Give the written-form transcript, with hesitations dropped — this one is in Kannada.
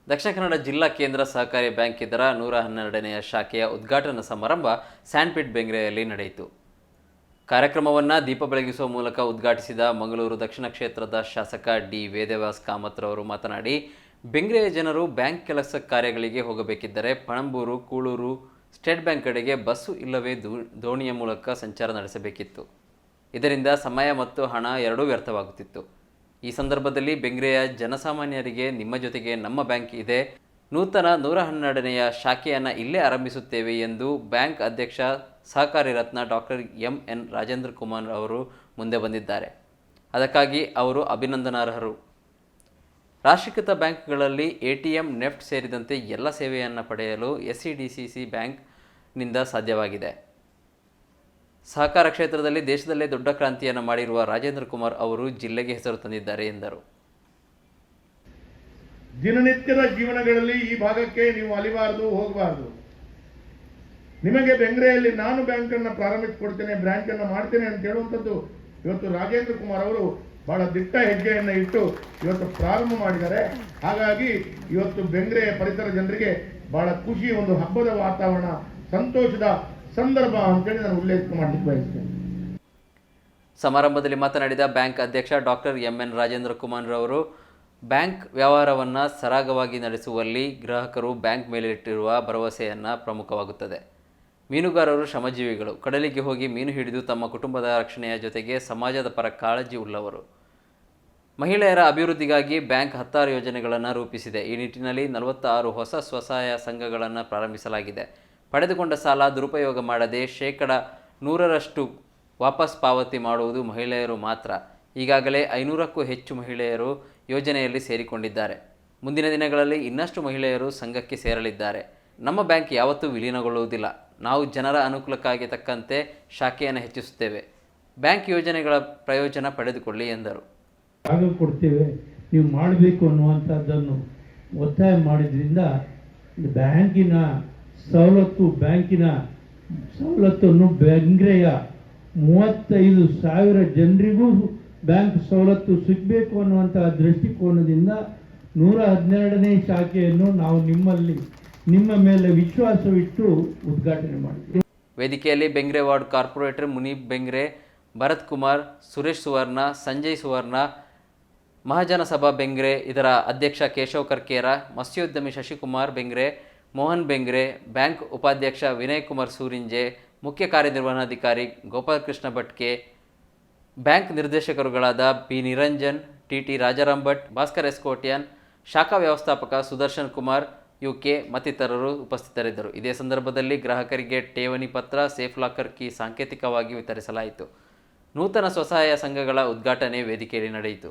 ದಕ್ಷಿಣ ಕನ್ನಡ ಜಿಲ್ಲಾ ಕೇಂದ್ರ ಸಹಕಾರಿ ಬ್ಯಾಂಕ್ ಇದರ 112ನೇ ಶಾಖೆಯ ಉದ್ಘಾಟನಾ ಸಮಾರಂಭ ಸ್ಯಾಂಡ್ಪಿಟ್ ಬೆಂಗ್ರೆಯಲ್ಲಿ ನಡೆಯಿತು. ಕಾರ್ಯಕ್ರಮವನ್ನು ದೀಪ ಬೆಳಗಿಸುವ ಮೂಲಕ ಉದ್ಘಾಟಿಸಿದ ಮಂಗಳೂರು ದಕ್ಷಿಣ ಕ್ಷೇತ್ರದ ಶಾಸಕ ಡಿ ವೇದವ್ಯಾಸ್ ಕಾಮತ್ರವರು ಮಾತನಾಡಿ, ಬೆಂಗ್ರೆಯ ಜನರು ಬ್ಯಾಂಕ್ ಕೆಲಸ ಕಾರ್ಯಗಳಿಗೆ ಹೋಗಬೇಕಿದ್ದರೆ ಪಣಂಬೂರು, ಕೂಳೂರು, ಸ್ಟೇಟ್ ಬ್ಯಾಂಕ್ ಕಡೆಗೆ ಬಸ್ಸು ಇಲ್ಲವೇ ದೋಣಿಯ ಮೂಲಕ ಸಂಚಾರ ನಡೆಸಬೇಕಿತ್ತು. ಇದರಿಂದ ಸಮಯ ಮತ್ತು ಹಣ ಎರಡೂ ವ್ಯರ್ಥವಾಗುತ್ತಿತ್ತು. ಈ ಸಂದರ್ಭದಲ್ಲಿ ಬೆಂಗ್ರೆಯ ಜನಸಾಮಾನ್ಯರಿಗೆ ನಿಮ್ಮ ಜೊತೆಗೆ ನಮ್ಮ ಬ್ಯಾಂಕ್ ಇದೆ, ನೂತನ 112ನೆಯ ಶಾಖೆಯನ್ನು ಇಲ್ಲೇ ಆರಂಭಿಸುತ್ತೇವೆ ಎಂದು ಬ್ಯಾಂಕ್ ಅಧ್ಯಕ್ಷ ಸಹಕಾರಿ ರತ್ನ ಡಾಕ್ಟರ್ ಎಂ.ಎನ್. ರಾಜೇಂದ್ರ ಕುಮಾರ್ ಅವರು ಮುಂದೆ ಬಂದಿದ್ದಾರೆ. ಅದಕ್ಕಾಗಿ ಅವರು ಅಭಿನಂದನಾರ್ಹರು. ರಾಷ್ಟ್ರೀಕೃತ ಬ್ಯಾಂಕ್ಗಳಲ್ಲಿ ಎಟಿಎಂ, ನೆಫ್ಟ್ ಸೇರಿದಂತೆ ಎಲ್ಲ ಸೇವೆಯನ್ನು ಪಡೆಯಲು ಎಸ್ಸಿಡಿಸಿಸಿ ಬ್ಯಾಂಕ್ನಿಂದ ಸಾಧ್ಯವಾಗಿದೆ. ಸಹಕಾರ ಕ್ಷೇತ್ರದಲ್ಲಿ ದೇಶದಲ್ಲೇ ದೊಡ್ಡ ಕ್ರಾಂತಿಯನ್ನು ಮಾಡಿರುವ ರಾಜೇಂದ್ರ ಕುಮಾರ್ ಅವರು ಜಿಲ್ಲೆಗೆ ಹೆಸರು ತಂದಿದ್ದಾರೆ ಎಂದರು. ದಿನನಿತ್ಯದ ಜೀವನಗಳಲ್ಲಿ ಈ ಭಾಗಕ್ಕೆ ನೀವು ಅಲಿಬಾರದು, ಹೋಗಬಾರದು. ನಿಮಗೆ ಬೆಂಗ್ರೆಯಲ್ಲಿ ನಾನು ಬ್ಯಾಂಕನ್ನು ಪ್ರಾರಂಭಿಸಿಕೊಡ್ತೇನೆ, ಬ್ಯಾಂಕನ್ನು ಮಾಡ್ತೇನೆ ಅಂತ ಹೇಳುವಂಥದ್ದು ಇವತ್ತು ರಾಜೇಂದ್ರ ಕುಮಾರ್ ಅವರು ಬಹಳ ದಿಟ್ಟ ಹೆಜ್ಜೆಯನ್ನು ಇಟ್ಟು ಇವತ್ತು ಪ್ರಾರಂಭ ಮಾಡಿದ್ದಾರೆ. ಹಾಗಾಗಿ ಇವತ್ತು ಬೆಂಗ್ರೆಯ ಪರಿಸರ ಜನರಿಗೆ ಬಹಳ ಖುಷಿ, ಒಂದು ಹಬ್ಬದ ವಾತಾವರಣ, ಸಂತೋಷದ ಸಂದರ್ಭ ಅಂತೇಳಿ ನಾನು ಉಲ್ಲೇಖ ಮಾಡಲಿಕ್ಕೆ ಬಯಸ್ತೇನೆ. ಸಮಾರಂಭದಲ್ಲಿ ಮಾತನಾಡಿದ ಬ್ಯಾಂಕ್ ಅಧ್ಯಕ್ಷ ಡಾಕ್ಟರ್ ಎಂ.ಎನ್. ರಾಜೇಂದ್ರ ಕುಮಾರ್ ಅವರು, ಬ್ಯಾಂಕ್ ವ್ಯವಹಾರವನ್ನು ಸರಾಗವಾಗಿ ನಡೆಸುವಲ್ಲಿ ಗ್ರಾಹಕರು ಬ್ಯಾಂಕ್ ಮೇಲಿಟ್ಟಿರುವ ಭರವಸೆಯನ್ನು ಪ್ರಮುಖವಾಗುತ್ತದೆ. ಮೀನುಗಾರರು ಶ್ರಮಜೀವಿಗಳು, ಕಡಲಿಗೆ ಹೋಗಿ ಮೀನು ಹಿಡಿದು ತಮ್ಮ ಕುಟುಂಬದ ರಕ್ಷಣೆಯ ಜೊತೆಗೆ ಸಮಾಜದ ಪರ ಕಾಳಜಿ ಉಳ್ಳವರು. ಮಹಿಳೆಯರ ಅಭಿವೃದ್ಧಿಗಾಗಿ ಬ್ಯಾಂಕ್ 16 ಯೋಜನೆಗಳನ್ನು ರೂಪಿಸಿದೆ. ಈ ನಿಟ್ಟಿನಲ್ಲಿ 46 ಹೊಸ ಸ್ವಸಹಾಯ ಸಂಘಗಳನ್ನು ಪ್ರಾರಂಭಿಸಲಾಗಿದೆ. ಪಡೆದುಕೊಂಡ ಸಾಲ ದುರುಪಯೋಗ ಮಾಡದೆ 100% ವಾಪಸ್ ಪಾವತಿ ಮಾಡುವುದು ಮಹಿಳೆಯರು ಮಾತ್ರ. ಈಗಾಗಲೇ 500ಕ್ಕೂ ಹೆಚ್ಚು ಮಹಿಳೆಯರು ಯೋಜನೆಯಲ್ಲಿ ಸೇರಿಕೊಂಡಿದ್ದಾರೆ. ಮುಂದಿನ ದಿನಗಳಲ್ಲಿ ಇನ್ನಷ್ಟು ಮಹಿಳೆಯರು ಸಂಘಕ್ಕೆ ಸೇರಲಿದ್ದಾರೆ. ನಮ್ಮ ಬ್ಯಾಂಕ್ ಯಾವತ್ತೂ ವಿಲೀನಗೊಳ್ಳುವುದಿಲ್ಲ. ನಾವು ಜನರ ಅನುಕೂಲಕ್ಕಾಗಿ ತಕ್ಕಂತೆ ಶಾಖೆಯನ್ನು ಹೆಚ್ಚಿಸುತ್ತೇವೆ. ಬ್ಯಾಂಕ್ ಯೋಜನೆಗಳ ಪ್ರಯೋಜನ ಪಡೆದುಕೊಳ್ಳಿ ಎಂದರು. ಕೊಡ್ತೇವೆ, ನೀವು ಮಾಡಬೇಕು ಅನ್ನುವಂಥದ್ದನ್ನು ಒತ್ತಾಯ ಮಾಡಿದ್ರಿಂದ ಬ್ಯಾಂಕಿನ ಸವಲತ್ತನ್ನು ಬೆಂಗ್ರೆಯ 35,000 ಜನರಿಗೂ ಬ್ಯಾಂಕ್ ಸವಲತ್ತು ಸಿಗಬೇಕು ಅನ್ನುವಂತಹ ದೃಷ್ಟಿಕೋನದಿಂದ 112ನೇ ಶಾಖೆಯನ್ನು ನಾವು ನಿಮ್ಮ ಮೇಲೆ ವಿಶ್ವಾಸವಿಟ್ಟು ಉದ್ಘಾಟನೆ ಮಾಡಿದ್ದೇವೆ. ವೇದಿಕೆಯಲ್ಲಿ ಬೆಂಗ್ರೆ ವಾರ್ಡ್ ಕಾರ್ಪೊರೇಟರ್ ಮುನೀಬ್ ಬೆಂಗ್ರೆ, ಭರತ್ ಕುಮಾರ್, ಸುರೇಶ್ ಸುವರ್ಣ, ಸಂಜಯ್ ಸುವರ್ಣ, ಮಹಾಜನ ಸಭಾ ಬೆಂಗ್ರೆ ಇದರ ಅಧ್ಯಕ್ಷ ಕೇಶವ್ ಕರ್ಕೇರ, ಮತ್ಸ್ಯೋದ್ಯಮಿ ಶಶಿಕುಮಾರ್ ಬೆಂಗ್ರೆ, ಮೋಹನ್ ಬೆಂಗ್ರೆ, ಬ್ಯಾಂಕ್ ಉಪಾಧ್ಯಕ್ಷ ವಿನಯ್ ಕುಮಾರ್ ಸೂರಿಂಜೆ, ಮುಖ್ಯ ಕಾರ್ಯನಿರ್ವಹಣಾಧಿಕಾರಿ Gopalakrishna ಭಟ್ಕೆ, bank ನಿರ್ದೇಶಕರುಗಳಾದ P Niranjan, T Rajaram Bhat, Bhaskar ಎಸ್ಕೋಟಿಯನ್, ಶಾಖಾ ವ್ಯವಸ್ಥಾಪಕ ಸುದರ್ಶನ್ ಕುಮಾರ್ ಯುಕೆ ಮತ್ತಿತರರು ಉಪಸ್ಥಿತರಿದ್ದರು. ಇದೇ ಸಂದರ್ಭದಲ್ಲಿ ಗ್ರಾಹಕರಿಗೆ ಠೇವಣಿ ಪತ್ರ, ಸೇಫ್ ಲಾಕರ್ ಕೀ ಸಾಂಕೇತಿಕವಾಗಿ ವಿತರಿಸಲಾಯಿತು. ನೂತನ ಸ್ವಸಹಾಯ ಸಂಘಗಳ ಉದ್ಘಾಟನೆ ವೇದಿಕೆಯಲ್ಲಿ ನಡೆಯಿತು.